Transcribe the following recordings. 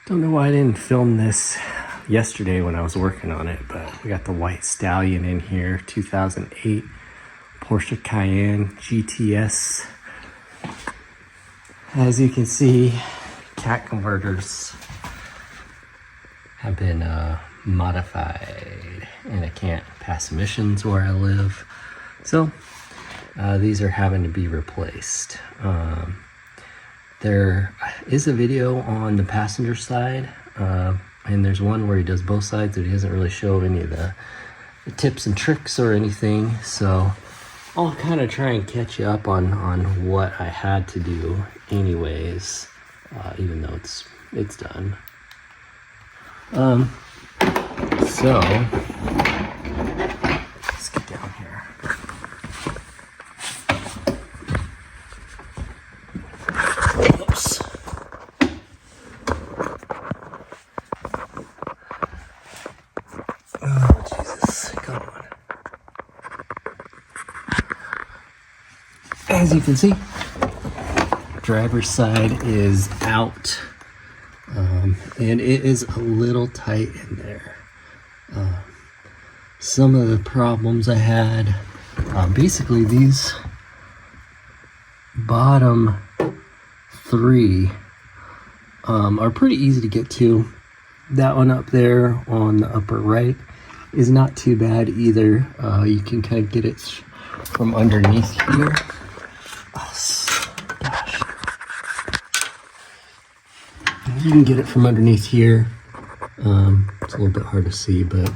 Don't know why I didn't film this yesterday when I was working on it, but we got the white Stallion in here, 2008 Porsche Cayenne GTS. As you can see, cat converters have been modified, and I can't pass emissions where I live, so these are having to be replaced. There is a video on the passenger side, and there's one where he does both sides, but he doesn't really show any of the tips and tricks or anything, so I'll kind of try and catch you up on what I had to do anyways, even though it's done. So let's get down here. Oops. Oh, Jesus, come on. As you can see, driver's side is out, and it is a little tight in there. Some of the problems I had, basically these bottom three are pretty easy to get to. That one up there on the upper right is not too bad either. You can kind of get it from underneath here. Gosh. You can get it from underneath here. It's a little bit hard to see, but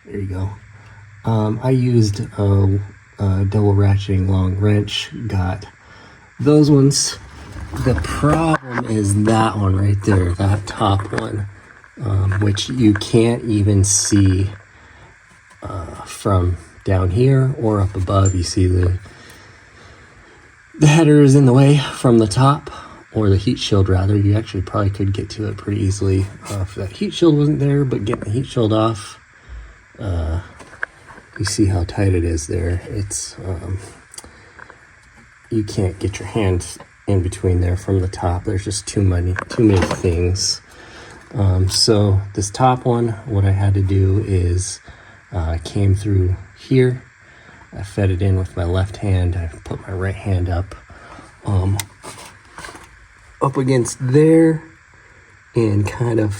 there you go. I used a double ratcheting long wrench, got those ones. The problem is that one right there, that top one, which you can't even see from down here or up above. You see the header is in the way from the top, or the heat shield rather. You actually probably could get to it pretty easily if that heat shield wasn't there, but getting the heat shield off, you see how tight it is there. It's you can't get your hands in between there from the top. There's just too many things. So this top one, what I had to do is I came through here, I fed it in with my left hand, I put my right hand up against there and kind of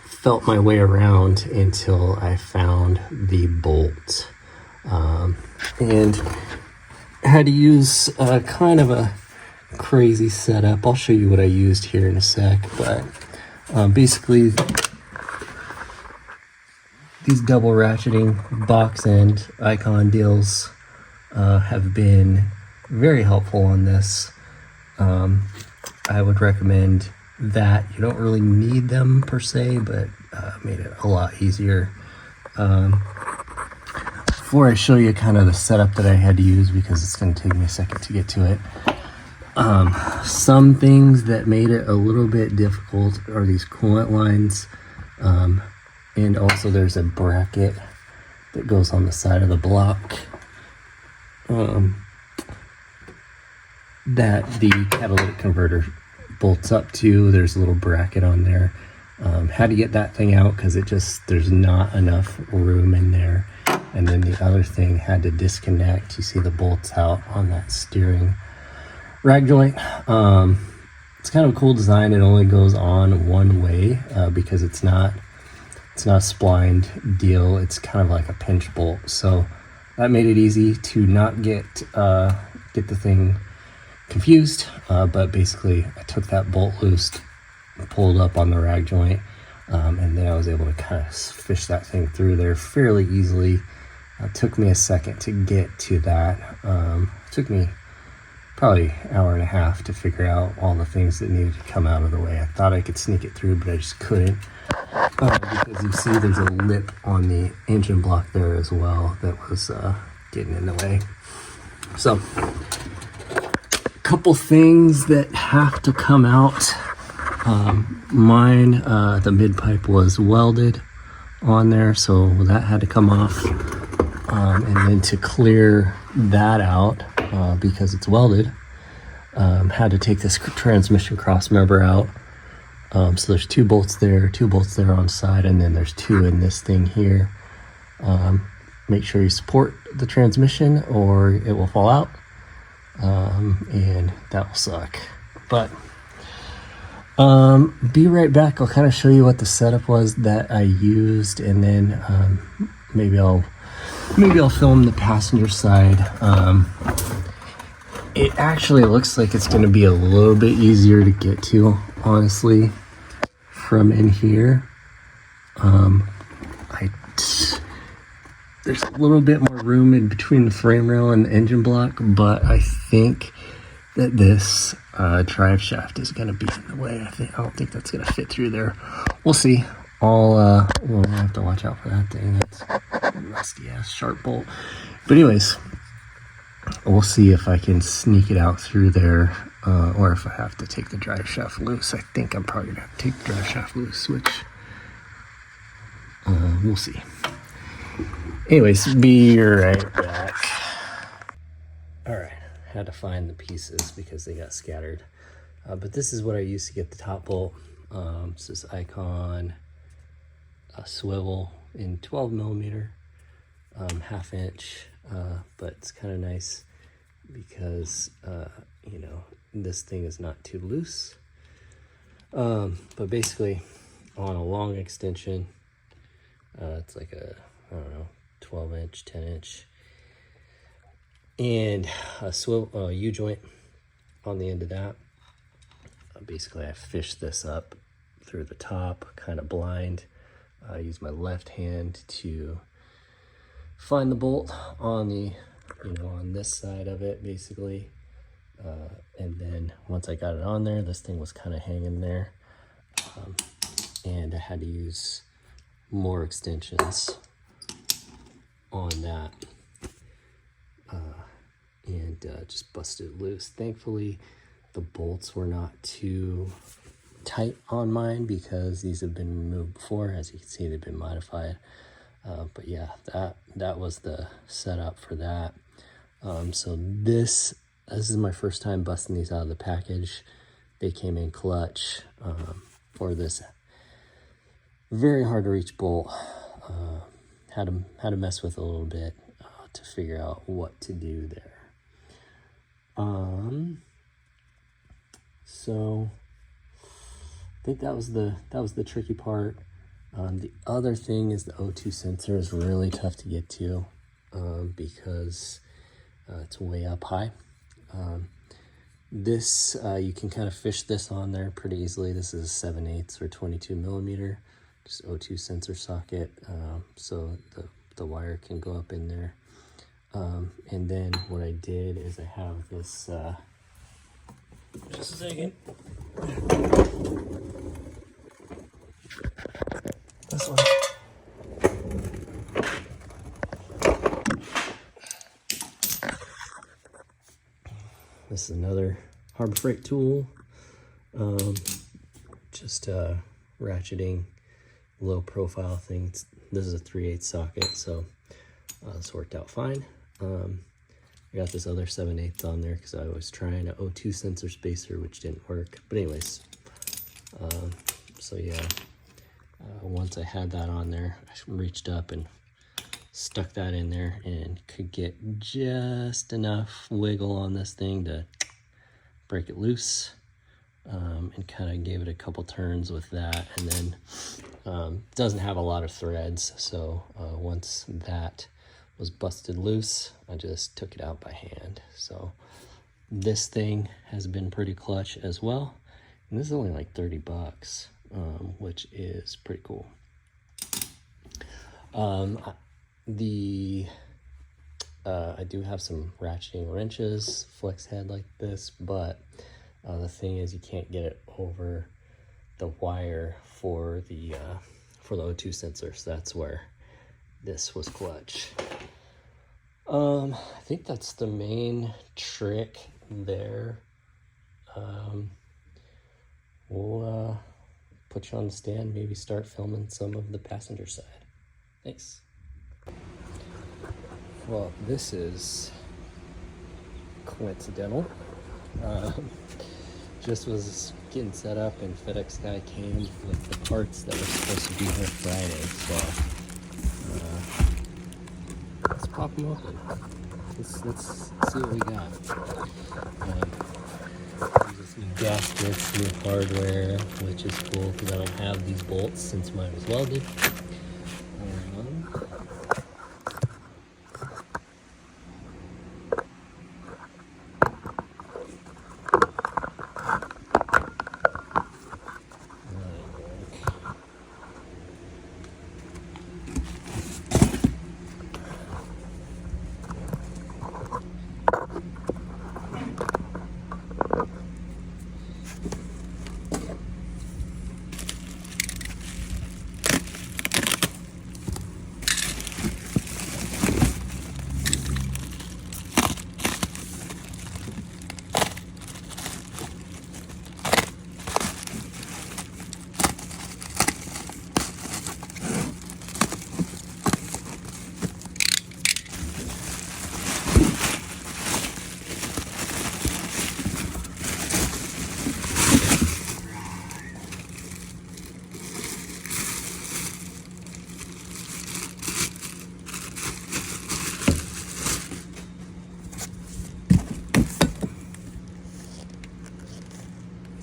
felt my way around until I found the bolt, and I had to use kind of a crazy setup. I'll show you what I used here in a sec, but basically these double ratcheting box end icon deals have been very helpful on this. I would recommend that. You don't really need them per se, but made it a lot easier. Before I show you kind of the setup that I had to use, because it's going to take me a second to get to it, some things that made it a little bit difficult are these coolant lines, and also there's a bracket that goes on the side of the block that the catalytic converter bolts up to. There's a little bracket on there. Had to get that thing out because there's not enough room in there. And then the other thing had to disconnect. You see the bolts out on that steering rag joint. It's kind of a cool design. It only goes on one way because it's not a splined deal. It's kind of like a pinch bolt. So that made it easy to not get the thing confused. But basically I took that bolt loose, pulled up on the rag joint, and then I was able to kind of fish that thing through there fairly easily. It took me a second to get to that. It took me probably an hour and a half to figure out all the things that needed to come out of the way. I thought I could sneak it through, but I just couldn't, because you see there's a lip on the engine block there as well that was getting in the way. So a couple things that have to come out. Mine, the mid pipe was welded on there, so that had to come off. And then to clear that out, because it's welded, Had to take this transmission cross member out. So there's 2 bolts there on the side, and then there's 2 in this thing here. Make sure you support the transmission or it will fall out, and that will suck. But be right back. I'll kind of show you what the setup was that I used, and then maybe I'll film the passenger side. It actually looks like it's going to be a little bit easier to get to, honestly, from in here. There's a little bit more room in between the frame rail and the engine block, but I think that this drive shaft is going to be in the way. I don't think that's going to fit through there. We'll see. We'll have to watch out for that thing. That's a rusty ass sharp bolt. But anyways, we'll see if I can sneak it out through there, or if I have to take the drive shaft loose. I think I'm probably gonna have to take the drive shaft loose, which we'll see. Anyways, be right back. All right, had to find the pieces because they got scattered. But this is what I used to get the top bolt. This is Icon swivel in 12 millimeter, 1/2 inch. But it's kind of nice because, you know, this thing is not too loose. But basically on a long extension, it's like a, I don't know, 12 inch, 10 inch, and a swivel U-joint on the end of that. Basically I fished this up through the top, kind of blind. I use my left hand to find the bolt on the, you know, on this side of it, basically. And then once I got it on there, this thing was kind of hanging there. And I had to use more extensions on that. And just busted it loose. Thankfully, the bolts were not too tight on mine because these have been removed before. As you can see, they've been modified. But yeah, that was the setup for that. So this is my first time busting these out of the package. They came in clutch for this very hard to reach bolt. Had to mess with a little bit to figure out what to do there. So I think that was the tricky part. The other thing is the O2 sensor is really tough to get to because it's way up high. This you can kind of fish this on there pretty easily. This is a 7/8 or 22 millimeter, just O2 sensor socket, so the wire can go up in there. And then what I did is I have this. Just a second. This one. This is another Harbor Freight tool. Just ratcheting low profile thing. This is a 3/8 socket, so this worked out fine. I got this other 7/8 on there because I was trying an O2 sensor spacer, which didn't work. But anyways, so yeah, once I had that on there, I reached up and stuck that in there and could get just enough wiggle on this thing to break it loose, and kind of gave it a couple turns with that. And then doesn't have a lot of threads, so once that was busted loose, I just took it out by hand. So this thing has been pretty clutch as well, and this is only like 30 bucks, which is pretty cool. I do have some ratcheting wrenches, flex head like this, but the thing is you can't get it over the wire for the O2 sensor, so that's where this was clutch. I think that's the main trick there. We'll put you on the stand, maybe start filming some of the passenger side. Thanks. Well, this is coincidental. Just was getting set up, and FedEx guy came with the parts that were supposed to be here Friday. So let's pop them open. Let's see what we got. There's new gaskets, new hardware, which is cool because I don't have these bolts since mine was welded.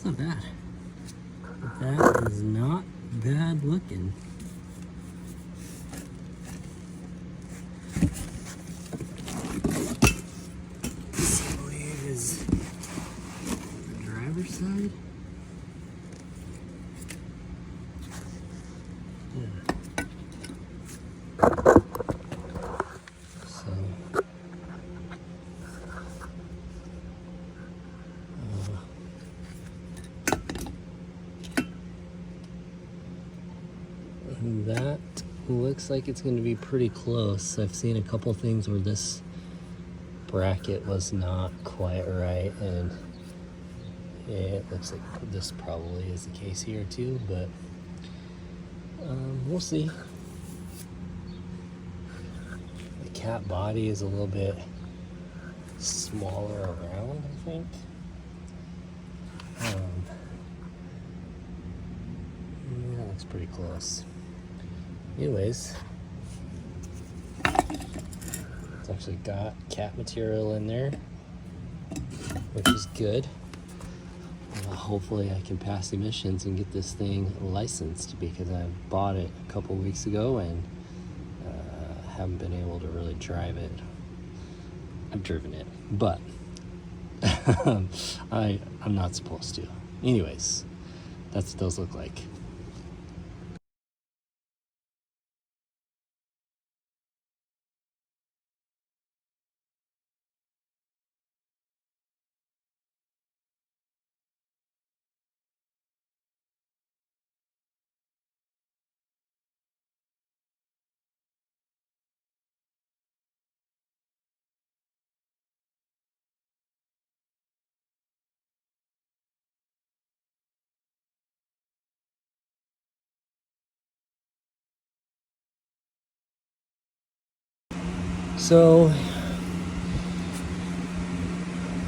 Not bad. That is not bad looking. This, I believe, is the driver's side. Yeah. So. That looks like it's going to be pretty close. I've seen a couple things where this bracket was not quite right, and yeah, it looks like this probably is the case here too, but we'll see. The cat body is a little bit smaller around, I think. Yeah, that looks pretty close. Anyways, it's actually got cat material in there, which is good. Hopefully I can pass emissions and get this thing licensed, because I bought it a couple weeks ago and haven't been able to really drive it. I've driven it, but I'm not supposed to. Anyways, that's what those look like. So,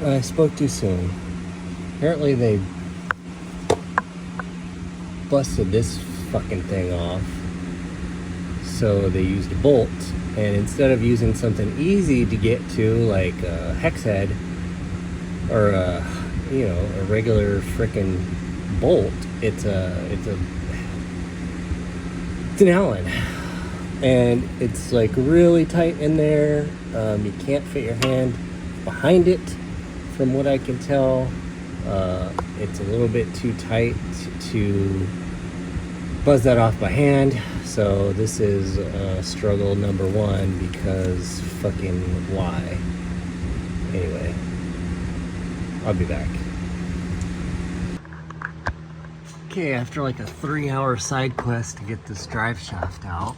I spoke too soon. Apparently they busted this fucking thing off. So they used a bolt, and instead of using something easy to get to, like a hex head or a regular frickin' bolt, it's an Allen. And it's like really tight in there. You can't fit your hand behind it, from what I can tell. It's a little bit too tight to buzz that off by hand. So this is struggle number one, because fucking why? Anyway, I'll be back. Okay, after like a 3-hour side quest to get this drive shaft out,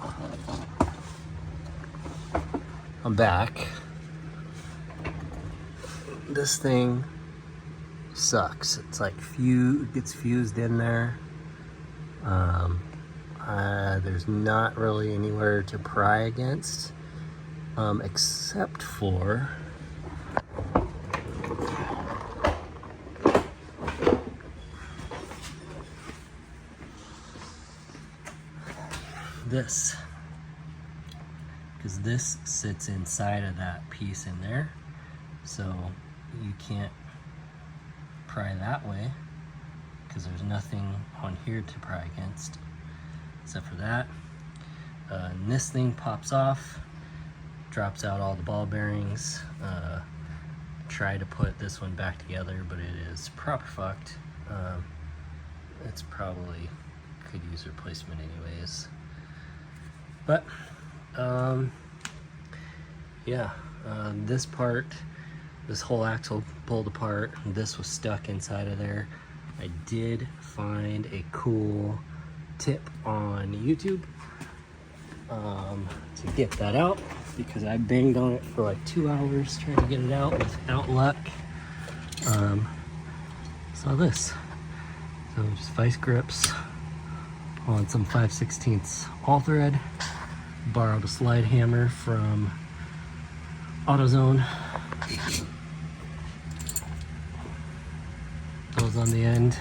I'm back. This thing sucks. It's like it gets fused in there. There's not really anywhere to pry against, except for this, because this sits inside of that piece in there, so you can't pry that way because there's nothing on here to pry against except for that. And this thing pops off, drops out all the ball bearings. Try to put this one back together, but it is proper fucked. It's probably could use replacement anyways. But yeah, this part, this whole axle pulled apart. This was stuck inside of there. I did find a cool tip on YouTube to get that out, because I banged on it for like 2 hours trying to get it out without luck. So this, so just vice grips on some 5/16 all thread. Borrowed a slide hammer from AutoZone. Those on the end.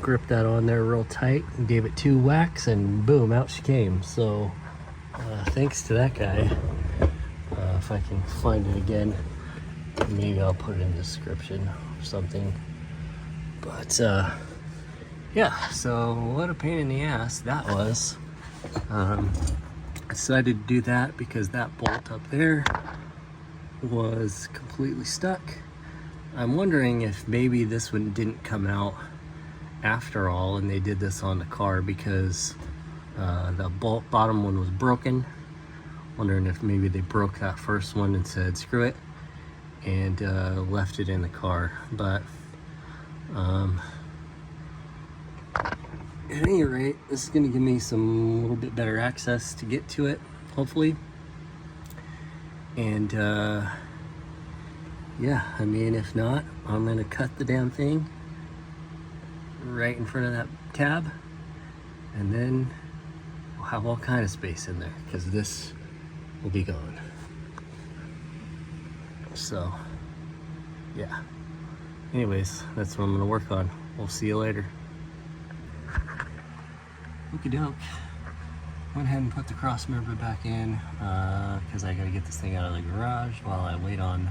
Grip that on there real tight and gave it 2 whacks, and boom, out she came. So thanks to that guy. If I can find it again, maybe I'll put it in the description or something. But yeah, so what a pain in the ass that was. I decided to do that because that bolt up there was completely stuck. I'm wondering if maybe this one didn't come out after all and they did this on the car, because the bolt bottom one was broken. Wondering if maybe they broke that first one and said screw it and left it in the car. But at any rate, this is going to give me some little bit better access to get to it, hopefully. And yeah, I mean, if not, I'm going to cut the damn thing right in front of that tab, and then we'll have all kind of space in there, because this will be gone. So yeah, anyways, that's what I'm going to work on. We'll see you later. Okie doke. Went ahead and put the cross member back in because I gotta get this thing out of the garage while I wait on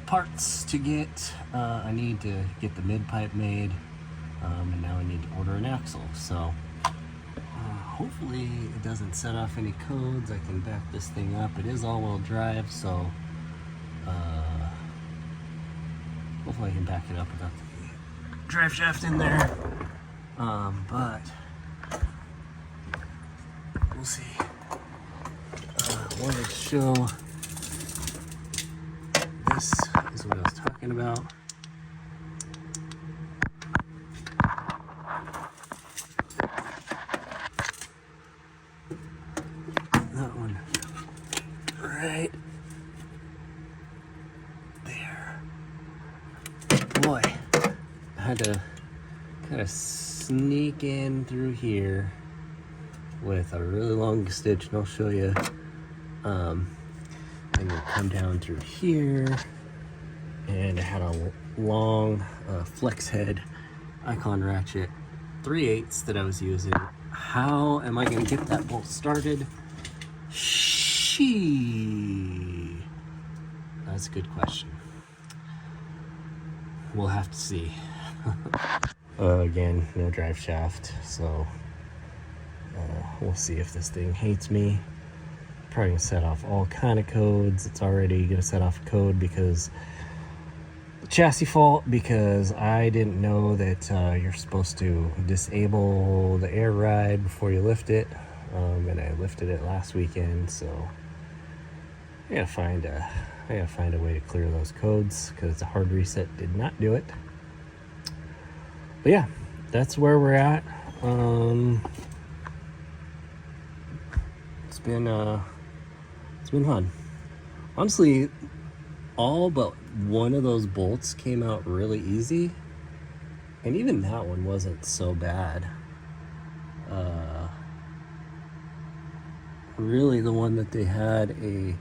parts to get. I need to get the mid pipe made, and now I need to order an axle. So hopefully it doesn't set off any codes. I can back this thing up. It is all-wheel drive, so hopefully I can back it up without the drive shaft in there. But we'll see. I wanted to show, this is what I was talking about. That one right there. Boy, I had to kind of sneak in through here with a really long stitch, and I'll show you. And you come down through here, and I had a long flex head icon ratchet 3/8 that I was using. How am I going to get that bolt started? That's a good question. We'll have to see. Again, no drive shaft, so we'll see if this thing hates me. Probably gonna set off all kind of codes. It's already gonna set off a code because the chassis fault, because I didn't know that you're supposed to disable the air ride before you lift it, and I lifted it last weekend, so I gotta find a way to clear those codes, because the hard reset did not do it. But yeah, that's where we're at. It's been fun. Honestly, all but one of those bolts came out really easy, and even that one wasn't so bad. Really, the one that they had a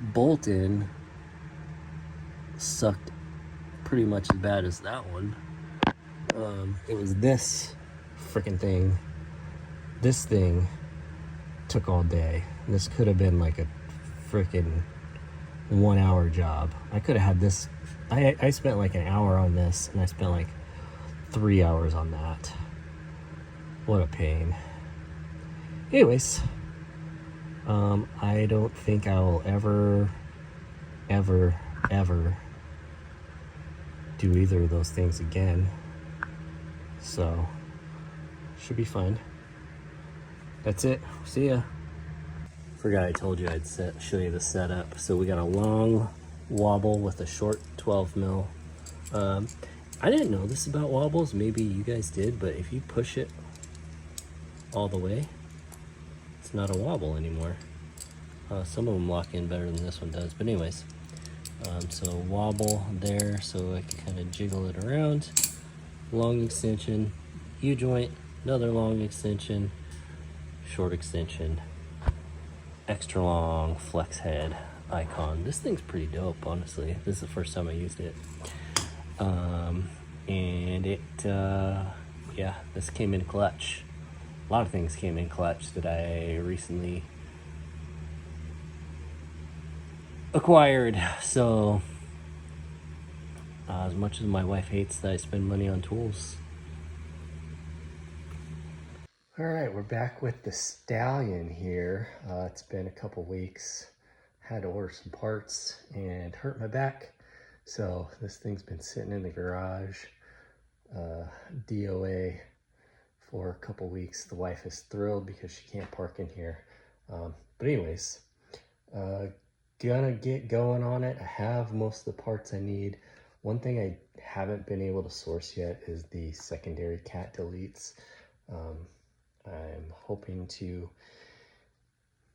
bolt in sucked pretty much as bad as that one. It was this freaking thing this thing took all day. This could have been like a freaking 1 hour job. I could have had this. I spent like an hour on this, and I spent like 3 hours on that. What a pain. Anyways, I don't think I will ever do either of those things again. So, should be fun. That's it. See ya. Forgot I told you I'd show you the setup. So we got a long wobble with a short 12 mil. I didn't know this about wobbles. Maybe you guys did, but if you push it all the way, it's not a wobble anymore. Some of them lock in better than this one does. But anyways, so wobble there, so I can kind of jiggle it around. Long extension, U-joint, another long extension, short extension, extra long flex head icon. This thing's pretty dope, honestly. This is the first time I used it. And it, yeah, this came in clutch. A lot of things came in clutch that I recently acquired. So, as much as my wife hates that I spend money on tools. All right, we're back with the Stallion here. It's been a couple weeks. Had to order some parts and hurt my back. So this thing's been sitting in the garage, DOA, for a couple weeks. The wife is thrilled because she can't park in here. But anyways, gonna get going on it. I have most of the parts I need. One thing I haven't been able to source yet is the secondary cat deletes. I'm hoping to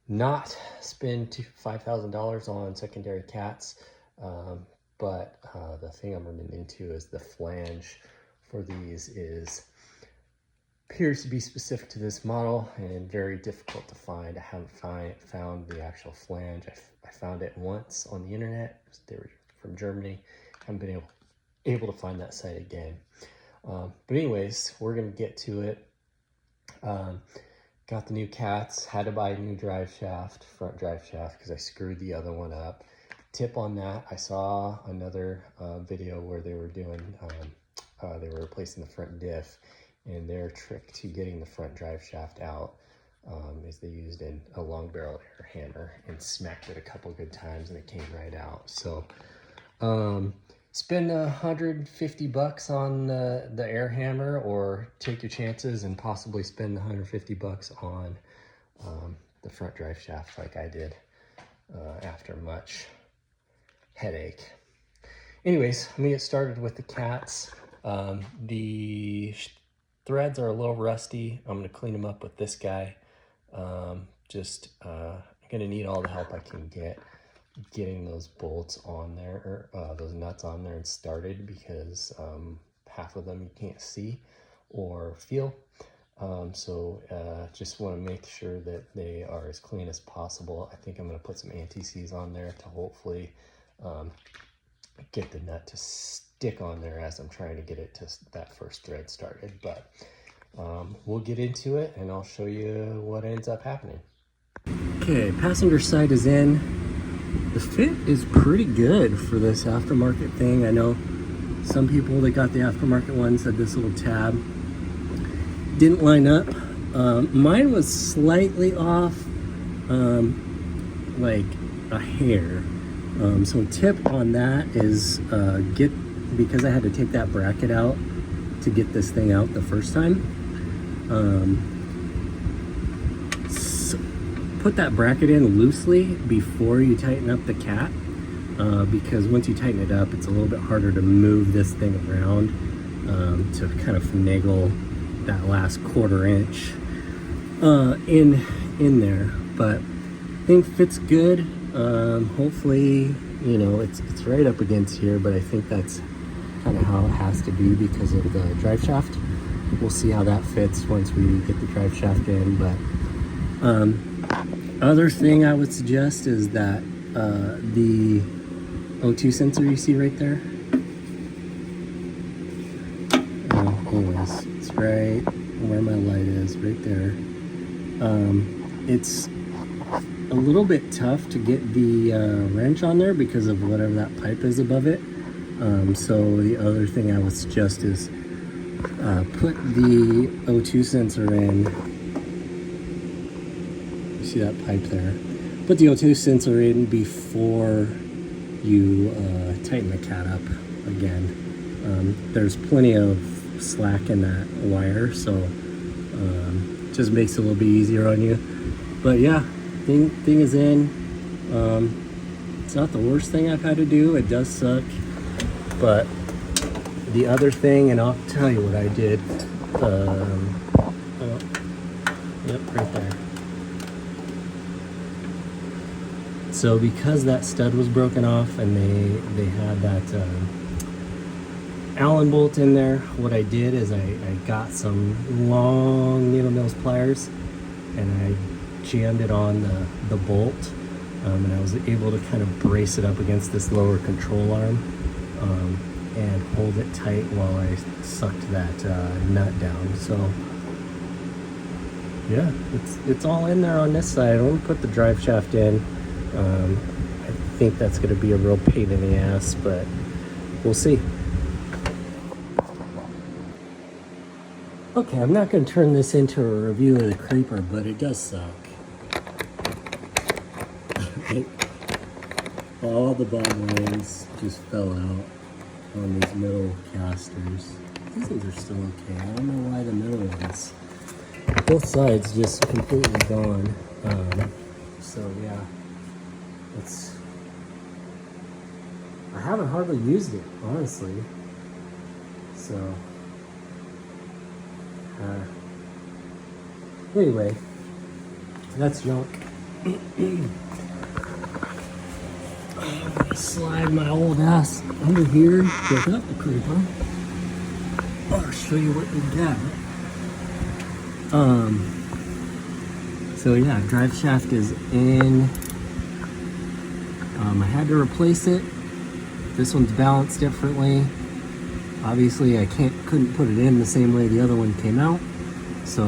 not spend $5,000 on secondary cats, but the thing I'm running into is the flange for these appears to be specific to this model and very difficult to find. I haven't found the actual flange. I found it once on the internet. They were from Germany. Haven't been able to find that site again. But anyways, we're gonna get to it. Got the new cats, had to buy a new drive shaft, front drive shaft, because I screwed the other one up. Tip on that, I saw another video where they were doing, they were replacing the front diff, and their trick to getting the front drive shaft out is they used a long barrel air hammer and smacked it a couple good times and it came right out. So spend $150 on the air hammer, or take your chances and possibly spend $150 on the front drive shaft like I did after much headache. Anyways, let me get started with the cats. The threads are a little rusty. I'm gonna clean them up with this guy. I'm gonna need all the help I can get getting those bolts on there, or those nuts on there and started, because half of them you can't see or feel. Just want to make sure that they are as clean as possible. I think I'm going to put some anti-seize on there to hopefully get the nut to stick on there as I'm trying to get it to that first thread started. But we'll get into it and I'll show you what ends up happening. Okay, passenger side is in. The fit is pretty good for this aftermarket thing. I know some people that got the aftermarket ones had this little tab. Didn't line up. Mine was slightly off, like a hair. So tip on that is because I had to take that bracket out to get this thing out the first time. Put that bracket in loosely before you tighten up the cat, because once you tighten it up, it's a little bit harder to move this thing around to kind of finagle that last 1/4 inch in there. But I think fits good. Hopefully, you know, it's right up against here, but I think that's kind of how it has to be because of the drive shaft. We'll see how that fits once we get the drive shaft in. But other thing I would suggest is that the O2 sensor you see right there, anyways, it's right where my light is, right there. It's a little bit tough to get the wrench on there because of whatever that pipe is above it. So the other thing I would suggest is put the O2 sensor in. You see that pipe there? Put the O2 sensor in before you tighten the cat up again. There's plenty of slack in that wire, so just makes it a little bit easier on you. But yeah, thing is in. It's not the worst thing I've had to do. It does suck, but the other thing, and I'll tell you what I did. Yep, right there. So because that stud was broken off and they had that Allen bolt in there, what I did is I got some long needle nose pliers and I jammed it on the bolt, and I was able to kind of brace it up against this lower control arm and hold it tight while I sucked that nut down. So yeah, it's all in there on this side. I want to put the drive shaft in. I think that's going to be a real pain in the ass, but we'll see. Okay, I'm not going to turn this into a review of the creeper, but it does suck. All the bottom lines just fell out on these middle casters. These ones are still okay. I don't know why the middle ones. Both sides just completely gone. So yeah, I haven't hardly used it, honestly. So anyway, that's junk. I'm gonna slide my old ass under here, pick up the creeper. I'll show you what we got. So yeah, drive shaft is in. I had to replace it. This one's balanced differently. Obviously, I couldn't put it in the same way the other one came out. So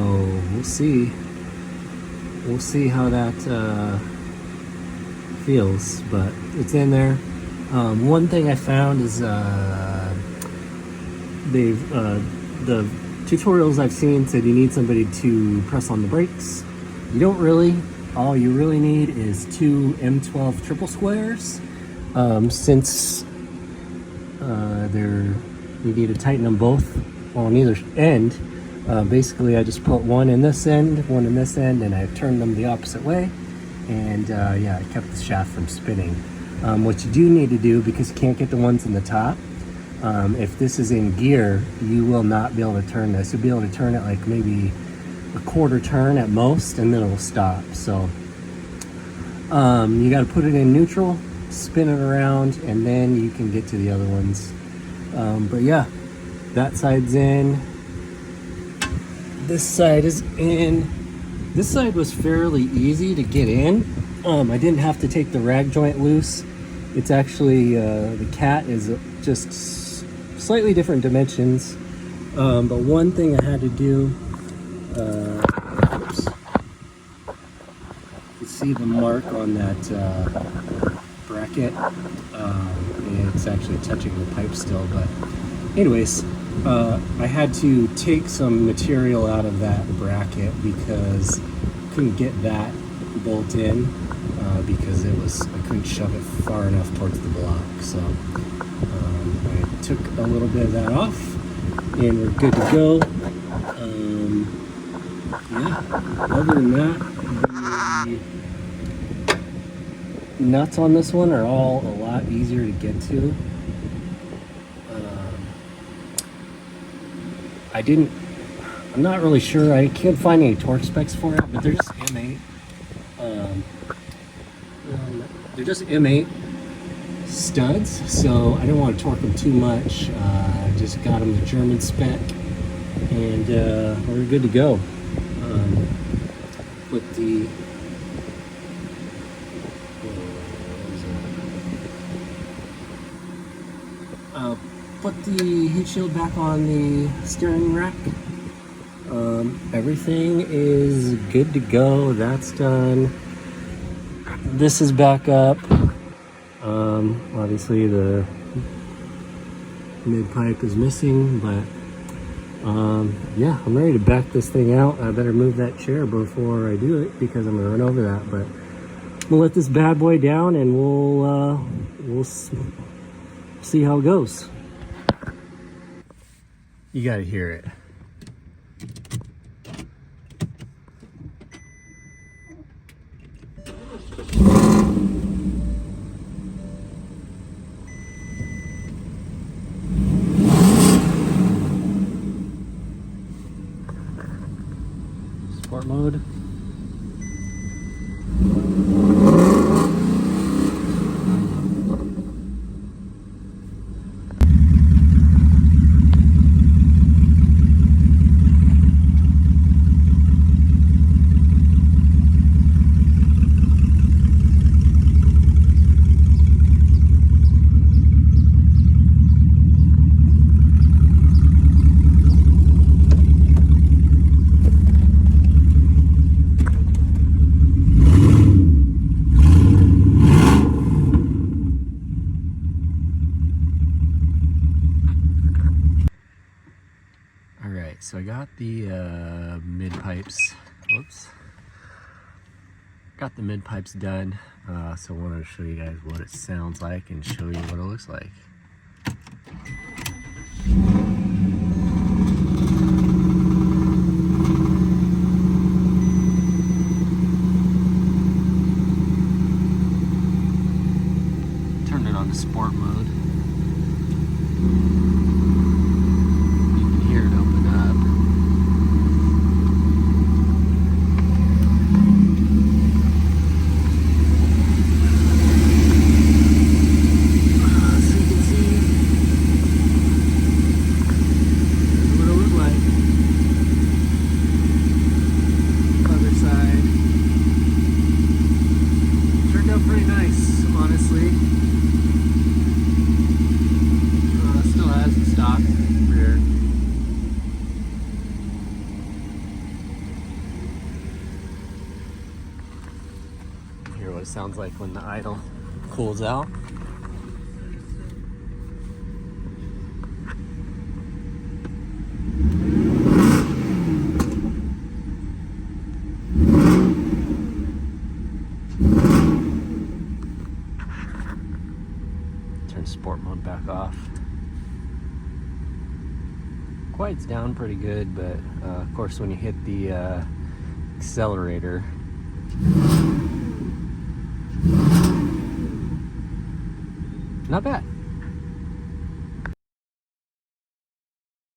we'll see. We'll see how that feels, but it's in there. One thing I found is the tutorials I've seen said you need somebody to press on the brakes. You don't really. All you really need is 2 M12 triple squares. Since you need to tighten them both on either end. Basically, I just put one in this end, one in this end, and I turned them the opposite way. And yeah, I kept the shaft from spinning. What you do need to do, because you can't get the ones in the top, if this is in gear, you will not be able to turn this. You'll be able to turn it like maybe a quarter turn at most, and then it'll stop. So you got to put it in neutral, spin it around, and then you can get to the other ones. But yeah, that side's in. This side is in. This side was fairly easy to get in. I didn't have to take the rag joint loose. It's actually, the cat is just slightly different dimensions. But one thing I had to do, oops. You see the mark on that bracket. It's actually touching the pipe still, but anyways, I had to take some material out of that bracket because I couldn't get that bolt in because I couldn't shove it far enough towards the block. So I took a little bit of that off and we're good to go. Yeah, other than that, the nuts on this one are all a lot easier to get to. I'm not really sure. I can't find any torque specs for it, but they're just M8. They're just M8 studs, so I didn't want to torque them too much. I just got them the German spec, and we're good to go. With the put the heat shield back on the steering rack. Everything is good to go. That's done. This is back up. Obviously the mid pipe is missing, but yeah, I'm ready to back this thing out. I better move that chair before I do it because I'm gonna run over that. But we'll let this bad boy down and we'll see how it goes. You gotta hear it. Sport mode. So I got the mid pipes, whoops, got the mid pipes done, so I wanted to show you guys what it sounds like and show you what it looks like. Turned it on to sport mode. Pretty nice, honestly. Still has the stock rear. Hear what it sounds like when the idle cools out. Turn sport mode back off. Quiet's down pretty good, but of course when you hit the accelerator, not bad.